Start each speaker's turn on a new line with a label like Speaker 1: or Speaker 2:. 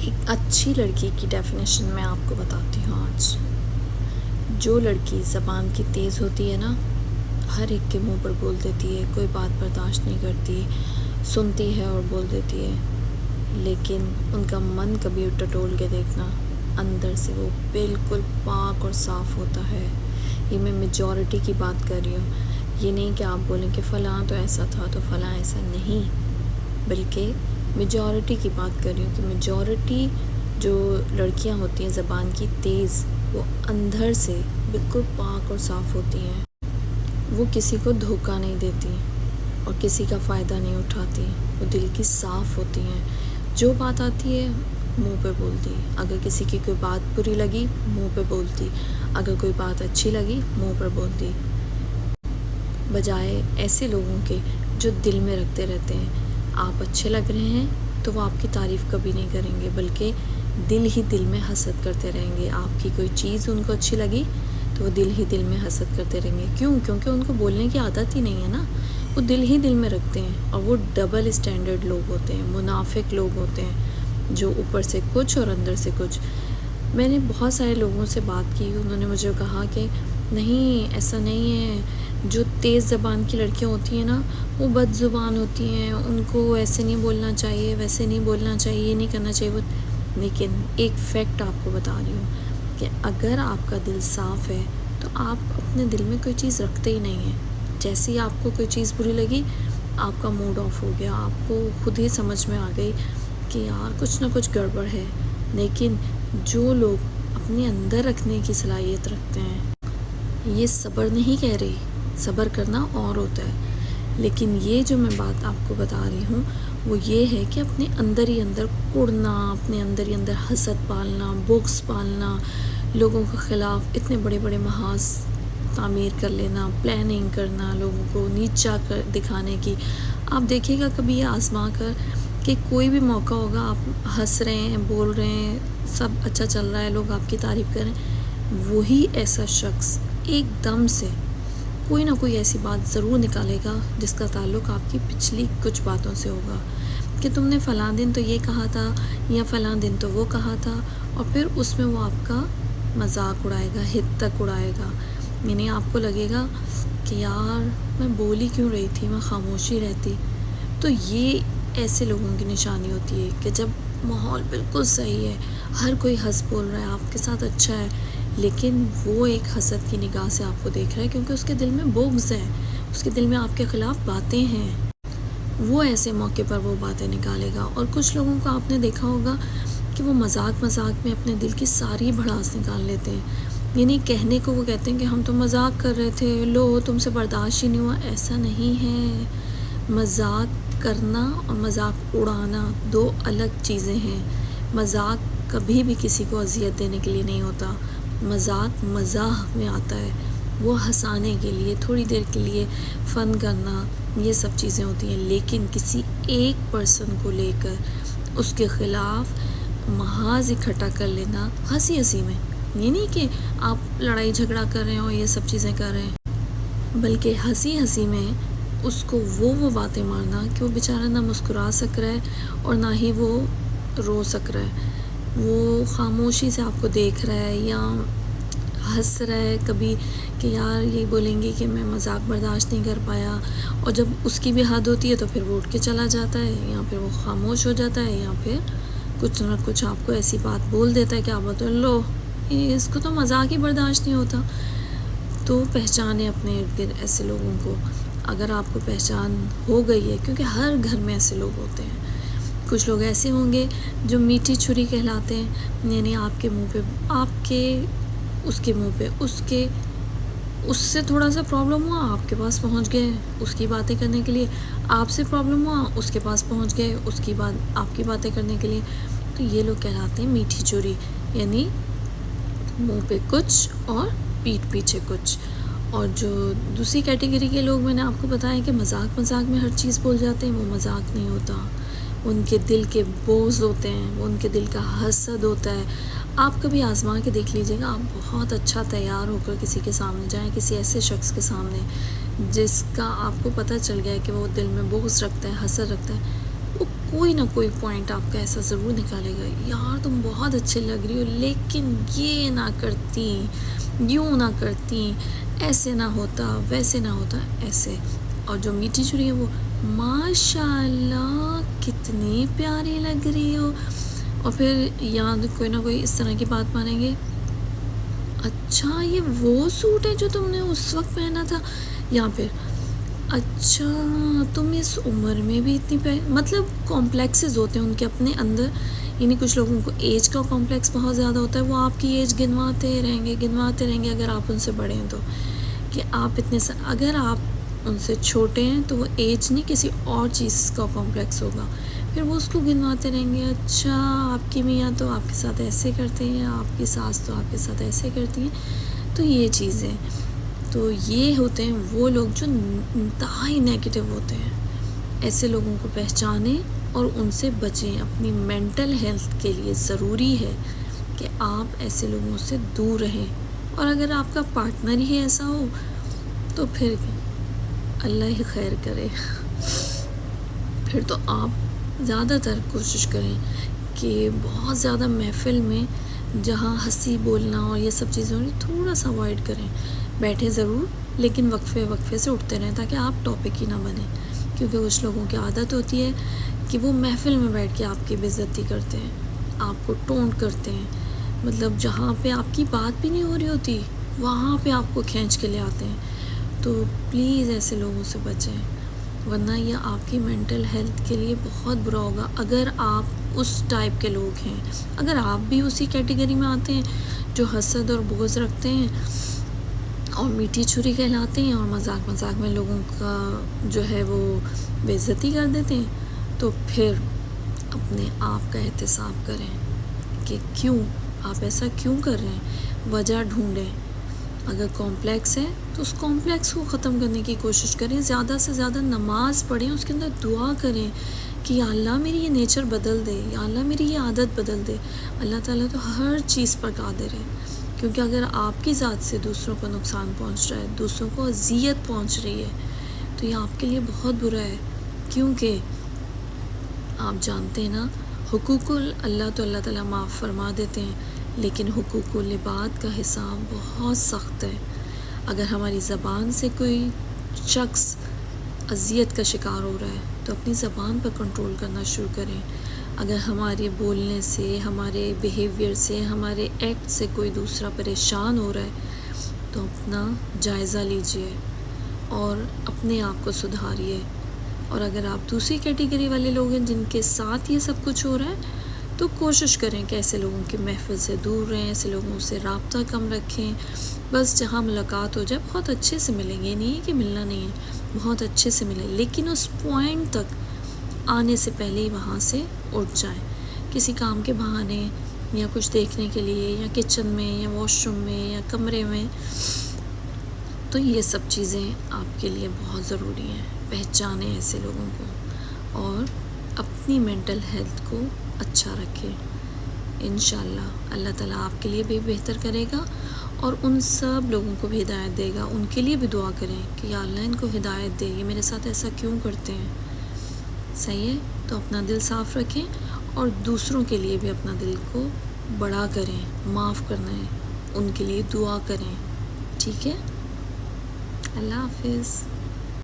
Speaker 1: ایک اچھی لڑکی کی ڈیفینیشن میں آپ کو بتاتی ہوں آج۔ جو لڑکی زبان کی تیز ہوتی ہے نا، ہر ایک کے منہ پر بول دیتی ہے، کوئی بات برداشت نہیں کرتی، سنتی ہے اور بول دیتی ہے، لیکن ان کا من کبھی ٹٹول کے دیکھنا، اندر سے وہ بالکل پاک اور صاف ہوتا ہے۔ یہ میں میجورٹی کی بات کر رہی ہوں، یہ نہیں کہ آپ بولیں کہ فلاں تو ایسا تھا تو فلاں ایسا نہیں، بلکہ میجورٹی کی بات کر رہی ہوں کہ میجورٹی جو لڑکیاں ہوتی ہیں زبان کی تیز، وہ اندر سے بالکل پاک اور صاف ہوتی ہیں۔ وہ کسی کو دھوکہ نہیں دیتی اور کسی کا فائدہ نہیں اٹھاتی، وہ دل کی صاف ہوتی ہیں۔ جو بات آتی ہے منہ پہ بولتی، اگر کسی کی کوئی بات بری لگی منہ پہ بولتی، اگر کوئی بات اچھی لگی منہ پر بولتی، بجائے ایسے لوگوں کے جو دل میں رکھتے رہتے ہیں۔ آپ اچھے لگ رہے ہیں تو وہ آپ کی تعریف کبھی نہیں کریں گے، بلکہ دل ہی دل میں حسد کرتے رہیں گے۔ آپ کی کوئی چیز ان کو اچھی لگی تو وہ دل ہی دل میں حسد کرتے رہیں گے۔ کیونکہ ان کو بولنے کی عادت ہی نہیں ہے نا، وہ دل ہی دل میں رکھتے ہیں، اور وہ ڈبل اسٹینڈرڈ لوگ ہوتے ہیں، منافق لوگ ہوتے ہیں، جو اوپر سے کچھ اور اندر سے کچھ۔ میں نے بہت سارے لوگوں سے بات کی، انہوں نے مجھے کہا کہ نہیں ایسا نہیں ہے، جو تیز زبان کی لڑکیاں ہوتی ہیں نا وہ بد زبان ہوتی ہیں، ان کو ایسے نہیں بولنا چاہیے، ویسے نہیں بولنا چاہیے، یہ نہیں کرنا چاہیے۔ لیکن ایک فیکٹ آپ کو بتا رہی ہوں کہ اگر آپ کا دل صاف ہے تو آپ اپنے دل میں کوئی چیز رکھتے ہی نہیں ہیں۔ جیسے ہی آپ کو کوئی چیز بری لگی، آپ کا موڈ آف ہو گیا، آپ کو خود ہی سمجھ میں آ گئی کہ یار کچھ نہ کچھ گڑبڑ ہے۔ لیکن جو لوگ اپنے اندر رکھنے کی صلاحیت رکھتے ہیں، یہ صبر نہیں کہہ رہی، صبر کرنا اور ہوتا ہے، لیکن یہ جو میں بات آپ کو بتا رہی ہوں وہ یہ ہے کہ اپنے اندر ہی اندر کڑنا، اپنے اندر ہی اندر حسد پالنا، بغض پالنا، لوگوں کے خلاف اتنے بڑے بڑے محاذ تعمیر کر لینا، پلاننگ کرنا، لوگوں کو نیچا کر دکھانے کی۔ آپ دیکھیے گا کبھی یہ آزما کر کہ کوئی بھی موقع ہوگا، آپ ہنس رہے ہیں، بول رہے ہیں، سب اچھا چل رہا ہے، لوگ آپ کی تعریف کریں، وہی ایسا شخص ایک دم سے کوئی نہ کوئی ایسی بات ضرور نکالے گا جس کا تعلق آپ کی پچھلی کچھ باتوں سے ہوگا، کہ تم نے فلاں دن تو یہ کہا تھا، یا فلاں دن تو وہ کہا تھا، اور پھر اس میں وہ آپ کا مذاق اڑائے گا، حد تک اڑائے گا۔ یعنی آپ کو لگے گا کہ یار میں بولی کیوں رہی تھی، میں خاموشی رہتی۔ تو یہ ایسے لوگوں کی نشانی ہوتی ہے کہ جب ماحول بالکل صحیح ہے، ہر کوئی ہنس بول رہا ہے، آپ کے ساتھ اچھا ہے، لیکن وہ ایک حسد کی نگاہ سے آپ کو دیکھ رہا ہے، کیونکہ اس کے دل میں بغض ہے، اس کے دل میں آپ کے خلاف باتیں ہیں، وہ ایسے موقع پر وہ باتیں نکالے گا۔ اور کچھ لوگوں کو آپ نے دیکھا ہوگا کہ وہ مذاق میں اپنے دل کی ساری بھڑاس نکال لیتے ہیں۔ یعنی کہنے کو وہ کہتے ہیں کہ ہم تو مذاق کر رہے تھے، لو تم سے برداشت ہی نہیں ہوا۔ ایسا نہیں ہے، مذاق کرنا اور مذاق اڑانا دو الگ چیزیں ہیں۔ مذاق کبھی بھی کسی کو اذیت دینے کے لیے نہیں ہوتا، مذاق مزاح میں آتا ہے، وہ ہنسانے کے لیے، تھوڑی دیر کے لیے فن کرنا، یہ سب چیزیں ہوتی ہیں۔ لیکن کسی ایک پرسن کو لے کر اس کے خلاف محاذ اکٹھا کر لینا ہنسی ہنسی میں، یہ نہیں کہ آپ لڑائی جھگڑا کر رہے ہو، یہ سب چیزیں کر رہے ہیں، بلکہ ہنسی ہنسی میں اس کو وہ باتیں مارنا کہ وہ بیچارہ نہ مسکرا سک رہا ہے اور نہ ہی وہ رو سک رہا ہے، وہ خاموشی سے آپ کو دیکھ رہا ہے یا ہنس رہا ہے کبھی کہ یار یہ بولیں گے کہ میں مذاق برداشت نہیں کر پایا، اور جب اس کی بھی حد ہوتی ہے تو پھر وہ اٹھ کے چلا جاتا ہے، یا پھر وہ خاموش ہو جاتا ہے، یا پھر کچھ نہ کچھ آپ کو ایسی بات بول دیتا ہے کہ آپ بولتے ہیں لو اس کو تو مذاق ہی برداشت نہیں ہوتا۔ تو پہچانے اپنے ارد گرد ایسے لوگوں کو، اگر آپ کو پہچان ہو گئی ہے، کیونکہ ہر گھر میں ایسے لوگ ہوتے ہیں۔ کچھ لوگ ایسے ہوں گے جو میٹھی چھری کہلاتے ہیں، یعنی آپ کے منہ پہ، آپ کے اس کے منہ پہ، اس سے تھوڑا سا پرابلم ہوا آپ کے پاس پہنچ گئے اس کی باتیں کرنے کے لیے، آپ سے پرابلم ہوا اس کے پاس پہنچ گئے اس کی بات، آپ کی باتیں کرنے کے لیے۔ تو یہ لوگ کہلاتے ہیں میٹھی چھری، یعنی منہ پہ کچھ اور پیٹھ پیچھے کچھ۔ اور جو دوسری کیٹیگری کے لوگ میں نے آپ کو بتایا کہ مذاق میں ہر چیز بول جاتے ہیں، وہ مذاق نہیں ہوتا، ان کے دل کے بغض ہوتے ہیں، وہ ان کے دل کا حسد ہوتا ہے۔ آپ کبھی آزما کے دیکھ لیجئے گا، آپ بہت اچھا تیار ہو کر کسی کے سامنے جائیں، کسی ایسے شخص کے سامنے جس کا آپ کو پتہ چل گیا ہے کہ وہ دل میں بغض رکھتا ہے، حسد رکھتا ہے، وہ کوئی نہ کوئی پوائنٹ آپ کا ایسا ضرور نکالے گا، یار تم بہت اچھے لگ رہی ہو لیکن یہ نہ کرتی، یوں نہ کرتی، ایسے نہ ہوتا، ویسے نہ ہوتا، ایسے. اور جو میٹھی چھری ہے وہ ماشاء اللہ کتنی پیاری لگ رہی ہو. اور پھر یہاں کوئی نہ کوئی اس طرح کی بات مانیں گے، اچھا یہ وہ سوٹ ہے جو تم نے اس وقت پہنا تھا. یا پھر اچھا تم اس عمر میں بھی اتنی مطلب کمپلیکسز ہوتے ہیں ان کے اپنے اندر. یعنی کچھ لوگوں کو ایج کا کمپلیکس بہت زیادہ ہوتا ہے، وہ آپ کی ایج گنواتے رہیں گے اگر آپ ان سے بڑے ہیں تو، کہ آپ اتنے اگر آپ ان سے چھوٹے ہیں تو وہ ایج نہیں کسی اور چیز کا کمپلیکس ہوگا. پھر وہ اس کو گنواتے رہیں گے، اچھا آپ کی میاں تو آپ کے ساتھ ایسے کرتے ہیں، آپ کی ساس تو آپ کے ساتھ ایسے کرتی ہیں. تو یہ چیزیں، تو یہ ہوتے ہیں وہ لوگ جو انتہائی نیگیٹو ہوتے ہیں. ایسے لوگوں کو پہچانیں اور ان سے بچیں. اپنی مینٹل ہیلتھ کے لیے ضروری ہے کہ آپ ایسے لوگوں سے دور رہیں. اور اگر آپ کا پارٹنر ہی ایسا ہو تو پھر اللہ ہی خیر کرے. پھر تو آپ زیادہ تر کوشش کریں کہ بہت زیادہ محفل میں جہاں ہنسی بولنا اور یہ سب چیزیں ہوں تھوڑا سا اوائڈ کریں. بیٹھیں ضرور لیکن وقفے سے اٹھتے رہیں تاکہ آپ ٹاپک ہی نہ بنیں. کیونکہ کچھ لوگوں کی عادت ہوتی ہے کہ وہ محفل میں بیٹھ کے آپ کی بے عزتی کرتے ہیں، آپ کو ٹونٹ کرتے ہیں. مطلب جہاں پہ آپ کی بات بھی نہیں ہو رہی ہوتی وہاں پہ آپ کو کھینچ کے لے آتے ہیں. تو پلیز ایسے لوگوں سے بچیں، ورنہ یہ آپ کی مینٹل ہیلتھ کے لیے بہت برا ہوگا. اگر آپ اس ٹائپ کے لوگ ہیں، اگر آپ بھی اسی کیٹیگری میں آتے ہیں جو حسد اور بغض رکھتے ہیں اور میٹھی چھری کہلاتے ہیں اور مذاق میں لوگوں کا جو ہے وہ بے عزتی کر دیتے ہیں، تو پھر اپنے آپ کا احتساب کریں کہ کیوں آپ ایسا کیوں کر رہے ہیں. وجہ ڈھونڈیں. اگر کمپلیکس ہے تو اس کمپلیکس کو ختم کرنے کی کوشش کریں. زیادہ سے زیادہ نماز پڑھیں، اس کے اندر دعا کریں کہ یا اللہ میری یہ نیچر بدل دے، یا اللہ میری یہ عادت بدل دے. اللہ تعالیٰ تو ہر چیز پر قادر ہے. کیونکہ اگر آپ کی ذات سے دوسروں کو نقصان پہنچ رہا ہے، دوسروں کو اذیت پہنچ رہی ہے، تو یہ آپ کے لیے بہت برا ہے. کیونکہ آپ جانتے ہیں نا، حقوق اللہ تو اللہ تعالیٰ معاف فرما دیتے ہیں، لیکن حقوق العباد کا حساب بہت سخت ہے. اگر ہماری زبان سے کوئی شخص اذیت کا شکار ہو رہا ہے تو اپنی زبان پر کنٹرول کرنا شروع کریں. اگر ہمارے بولنے سے، ہمارے بیہیویئر سے، ہمارے ایکٹ سے کوئی دوسرا پریشان ہو رہا ہے تو اپنا جائزہ لیجئے اور اپنے آپ کو سدھاریے. اور اگر آپ دوسری کیٹیگری والے لوگ ہیں جن کے ساتھ یہ سب کچھ ہو رہا ہے تو کوشش کریں کہ ایسے لوگوں کی محفل سے دور رہیں، ایسے لوگوں سے رابطہ کم رکھیں. بس جہاں ملاقات ہو جائے بہت اچھے سے ملیں. یہ نہیں ہے کہ ملنا نہیں ہے، بہت اچھے سے ملیں، لیکن اس پوائنٹ تک آنے سے پہلے ہی وہاں سے اٹھ جائیں. کسی کام کے بہانے یا کچھ دیکھنے کے لیے، یا کچن میں یا واش روم میں یا کمرے میں. تو یہ سب چیزیں آپ کے لیے بہت ضروری ہیں. پہچانیں ایسے لوگوں کو اور اپنی مینٹل ہیلتھ کو اچھا رکھیں. انشاءاللہ اللہ تعالیٰ آپ کے لیے بھی بہتر کرے گا اور ان سب لوگوں کو بھی ہدایت دے گا. ان کے لیے بھی دعا کریں کہ یا اللہ ان کو ہدایت دے، یہ میرے ساتھ ایسا کیوں کرتے ہیں. صحیح ہے؟ تو اپنا دل صاف رکھیں اور دوسروں کے لیے بھی اپنا دل کو بڑا کریں. معاف کرنا ہے، ان کے لیے دعا کریں. ٹھیک ہے؟ اللہ حافظ.